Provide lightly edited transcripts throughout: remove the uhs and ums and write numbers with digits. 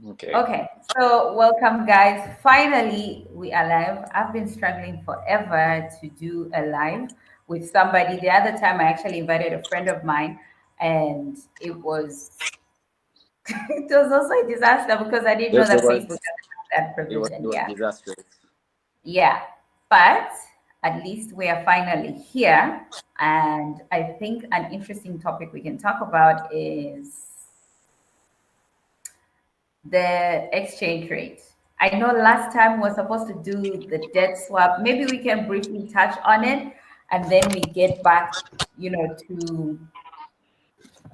Okay. Okay, so welcome, guys. Finally, we are live. I've been struggling forever to do a live with somebody. The other time, I actually invited a friend of mine, and it was it was also a disaster because I didn't know It that Facebook was doesn't have that it provision. was Yeah, disastrous. yeah, but at least we are finally here, and I think an interesting topic we can talk about is the exchange rate. I know last time we are supposed to do the debt swap. Maybe we can briefly touch on it and then we get back, to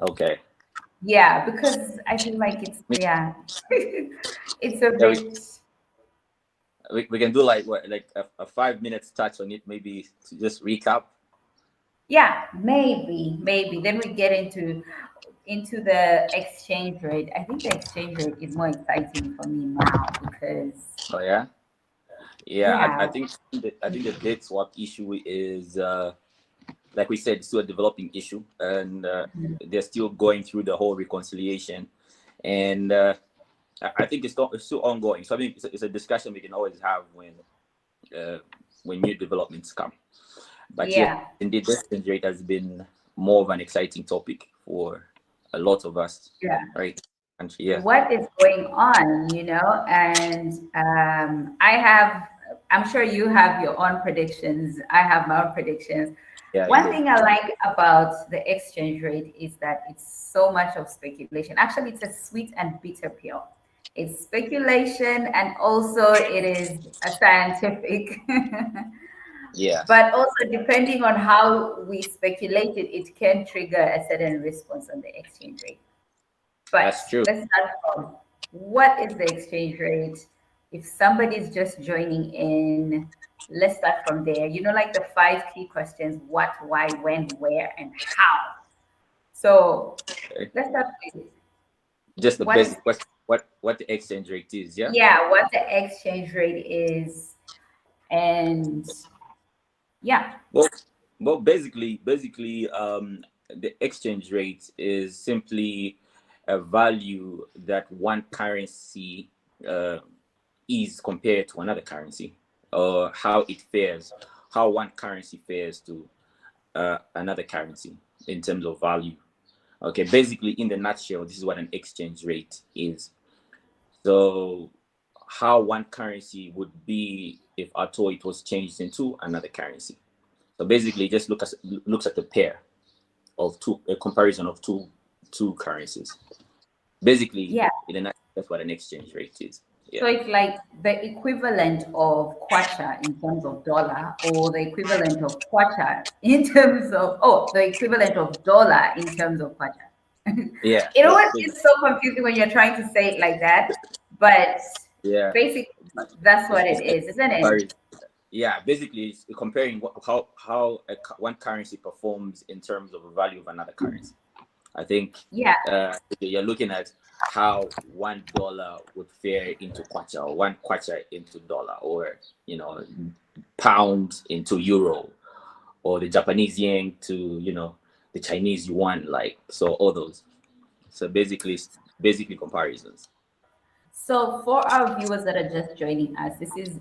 Okay. yeah, because I feel like it's We, yeah. It's a yeah, bit we can do like what, like a 5 minutes touch on it, maybe to just recap. yeah, maybe. Then we get into the exchange rate. I think the exchange rate is more exciting for me now because Oh yeah, yeah. I yeah. think the debt swap issue is like we said, still a developing issue, and they're still going through the whole reconciliation, and I think it's still ongoing. So I mean, it's a discussion we can always have uh, when new developments come. But yes, Yeah. indeed, the exchange rate has been more of an exciting topic for a lot of us, Yeah. right? And yeah, What is going on, and I'm sure you have your own predictions. I have my own predictions. yeah, One indeed. thing I like about the exchange rate is that it's so much of speculation. Actually, it's a sweet and bitter pill. It's speculation and also it is a scientific. Yeah, But also, depending on how we speculate it, it can trigger a certain response on the exchange rate. But that's true. let's start from what is the exchange rate? If somebody is just joining in, let's start from there. Like the five key questions: what, why, when, where, and how. So Okay. let's start with Just the what is basic question: what the exchange rate is? Yeah. yeah, what the exchange rate is, and yeah, Well, basically, the exchange rate is simply a value that one currency uh, is compared to another currency, or how it fares, how one currency fares to another currency in terms of value. Okay, basically, in the nutshell, this is what an exchange rate is. So, how one currency would be if at all it was changed into another currency. So basically, just looks at the pair of two, a comparison of two currencies. Basically, yeah. that's what an exchange rate is. So Yeah. it's like the equivalent of Kwacha in terms of dollar, or the equivalent of Kwacha in terms of, oh, the equivalent of dollar in terms of Kwacha. Yeah. It Yeah. always gets so confusing when you're trying to say it like that, but Yeah. basically, that's what it It's is, isn't it? comparison. Yeah. Basically, it's comparing how one currency performs in terms of the value of another currency. I think Yeah, you're looking at how $1 would fare into kwacha, or one kwacha into dollar, or pound into euro, or the Japanese yen to the Chinese yuan, like, so all those. So basically comparisons. so for our viewers that are just joining us, this is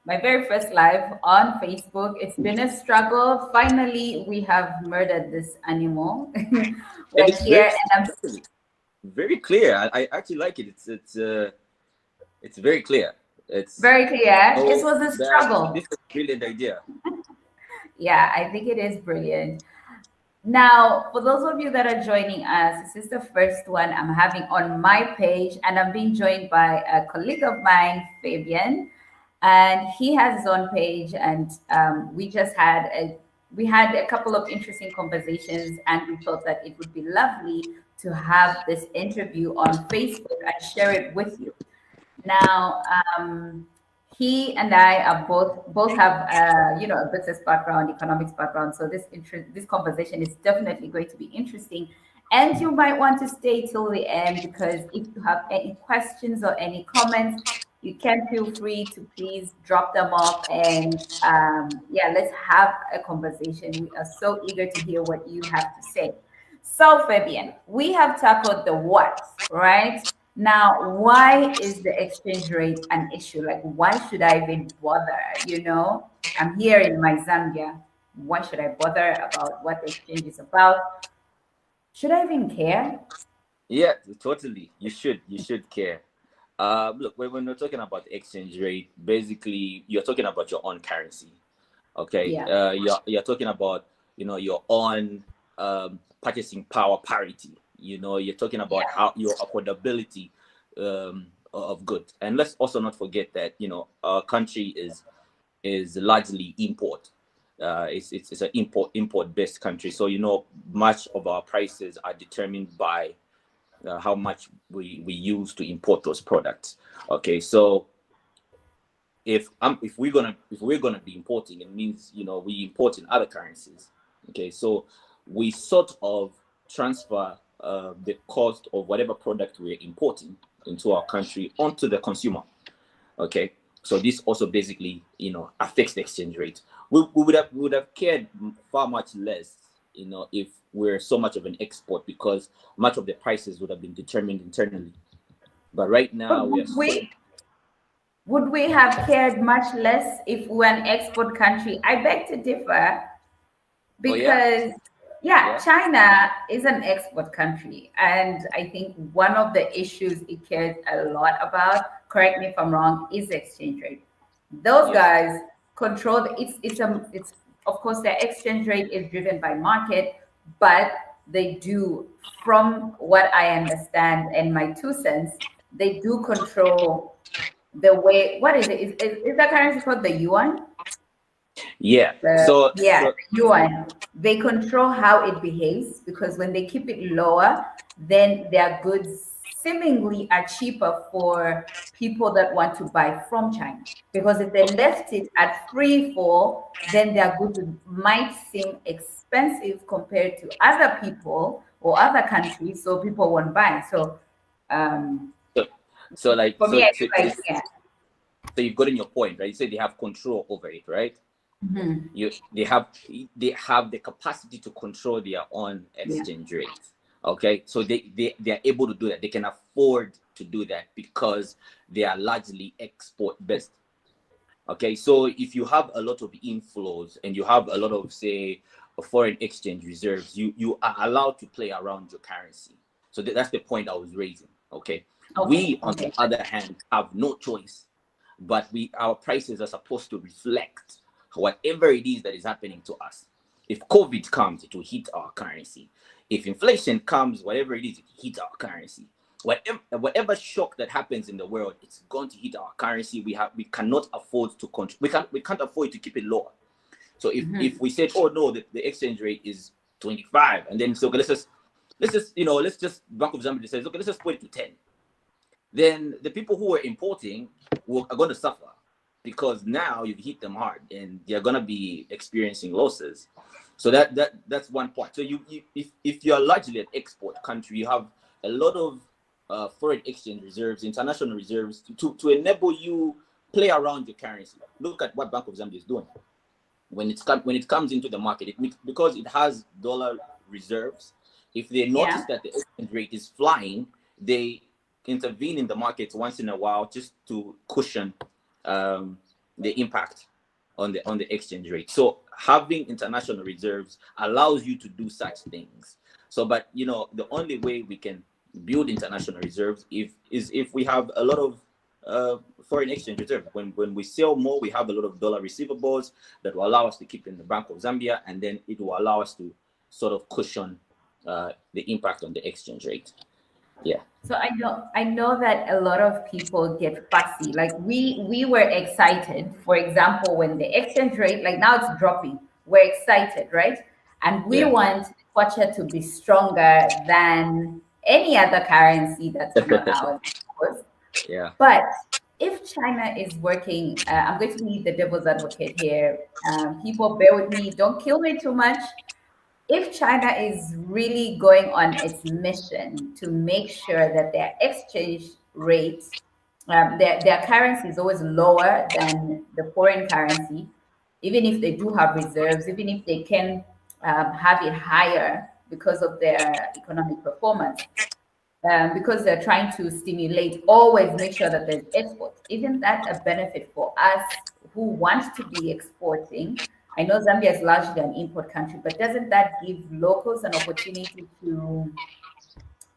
my very first live on Facebook. It's been a struggle. Finally, we have murdered this animal. And We're it's here, very and I'm very clear. I actually like it. It's very clear. It's very clear. It oh was a that struggle. this is a brilliant idea. Yeah, I think it is brilliant. Now, for those of you that are joining us, this is the first one I'm having on my page, and I'm being joined by a colleague of mine, Fabian, and he has his own page. And we had a couple of interesting conversations, and we thought that it would be lovely to have this interview on Facebook and share it with you. Now, he and I are both have a business background, economics background. So this conversation is definitely going to be interesting, and you might want to stay till the end because if you have any questions or any comments, you can feel free to please drop them off, and yeah, let's have a conversation. We are so eager to hear what you have to say. So, Fabian, we have tackled the what, right? Now, why is the exchange rate an issue? Like, why should I even bother? I'm here in my Zambia. Why should I bother about what the exchange is about? Should I even care? Yeah, totally. You should care. Look, when we're talking about exchange rate, basically you're talking about your own currency. Okay, Yeah. you're talking about your own purchasing power parity. You're talking about Yeah. how your affordability of goods. And let's also not forget that our country is largely import. It's an import based country. So much of our prices are determined by how much we use to import those products. Okay, so if we're gonna be importing, it means we import in other currencies. Okay, so we sort of transfer the cost of whatever product we're importing into our country onto the consumer. Okay, so this also basically affects the exchange rate. We would have cared far much less if we're so much of an export, because much of the prices would have been determined internally. But right But now we are so. would we have cared much less if we were an export country? I beg to differ. Oh yeah. Because yeah, Yeah. China is an export country, and I think one of the issues it cares a lot about, correct me if I'm wrong, is exchange rate. Those Yes. guys control it's of course their exchange rate is driven by market, but they do, from what I understand and my 2 cents, they do control the way. What is it, is that currency called the yuan? Yeah. the So yeah, so the yuan. They control how it behaves, because when they keep it lower, then their goods seemingly are cheaper for people that want to buy from China. Because if they left it at free fall, then their goods might seem expensive compared to other people or other countries, so people won't buy. So um, so so like for me, so I so, feel so, like yeah. so you've gotten your point, right? You say they have control over it, right? Mhm. They have the capacity to control their own Yeah. exchange rate. Okay, so they are able to do that. They can afford to do that because they are largely export based. Okay, so if you have a lot of inflows and you have a lot of, say, foreign exchange reserves, you are allowed to play around your currency. So that's the point I was raising. Okay, Okay. we on the Okay. other hand have no choice, but our prices are supposed to reflect whatever it is that is happening to us. If COVID comes, it will hit our currency. If inflation comes, whatever it is, it hits our currency. Whatever shock that happens in the world, it's going to hit our currency. We cannot afford to control. We can't afford to keep it lower. So if Mhm. we said, oh no, the exchange rate is 25, and then so okay, let's just Bank of Zambia says, okay, let's just put it to 10. Then the people who are importing are going to suffer, because now you've hit them hard and they're going to be experiencing losses. So that's one point. So if you're largely an export country, you have a lot of foreign exchange reserves, international reserves, to enable you play around your currency. Look at what Bank of Zambia is doing. When it comes into the market, because it has dollar reserves. If they notice Yeah. that the exchange rate is flying, they intervene in the market once in a while, just to cushion um, the impact on the exchange rate. So having international reserves allows you to do such things. So, but the only way we can build international reserves if we have a lot of foreign exchange reserves. When we sell more, we have a lot of dollar receivables that will allow us to keep in the Bank of Zambia, and then it will allow us to sort of cushion the impact on the exchange rate. Yeah. So I know that a lot of people get fussy. Like we were excited, for example, when the exchange rate, like now it's dropping. We're excited, right? And we Yeah. want Kwacha to be stronger than any other currency that's not ours, of course. Yeah. But if China is working, I'm going to be the devil's advocate here. People, bear with me. Don't kill me too much. If China is really going on its mission to make sure that their exchange rate, their currency is always lower than the foreign currency, even if they do have reserves, even if they can have it higher because of their economic performance, because they're trying to stimulate, always make sure that there's export. Isn't that a benefit for us who want to be exporting? I know Zambia is largely an import country, but doesn't that give locals an opportunity to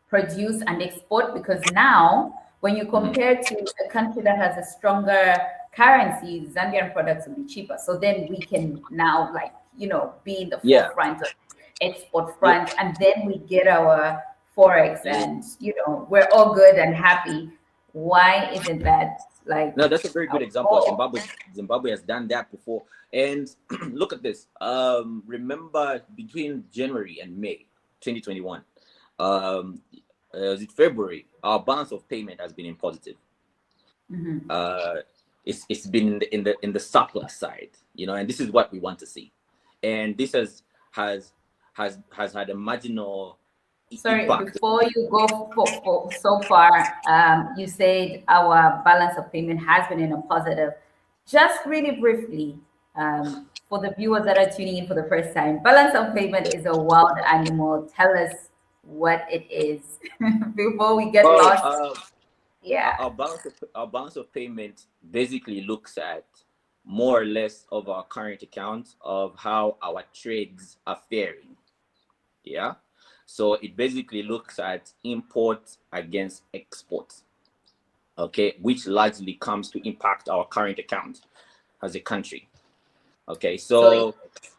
produce and export? Because now, when you Mhm. compare to a country that has a stronger currency, Zambian products will be cheaper. So then we can now, like, be in the Yeah, forefront of export yeah, front, and then we get our forex, yeah. and we're all good and happy. Why isn't that like No, that's a very a good example. goal? Zimbabwe has done that before. And look at this. Remember between January and May 2021, is it February? Our balance of payment has been in positive. Mhm. Uh, it's been in the surplus side, and this is what we want to see. And this has has had a marginal Sorry, impact. before you go for so far, you said our balance of payment has been in a positive. Just really briefly, for the viewers that are tuning in for the first time, balance of payment is a wild animal. Tell us what it is before we get Well, lost. Yeah. our balance of payment basically looks at more or less of our current account of how our trades are faring. Yeah. So it basically looks at import against export. Okay, which largely comes to impact our current account as a country. Okay, So it, so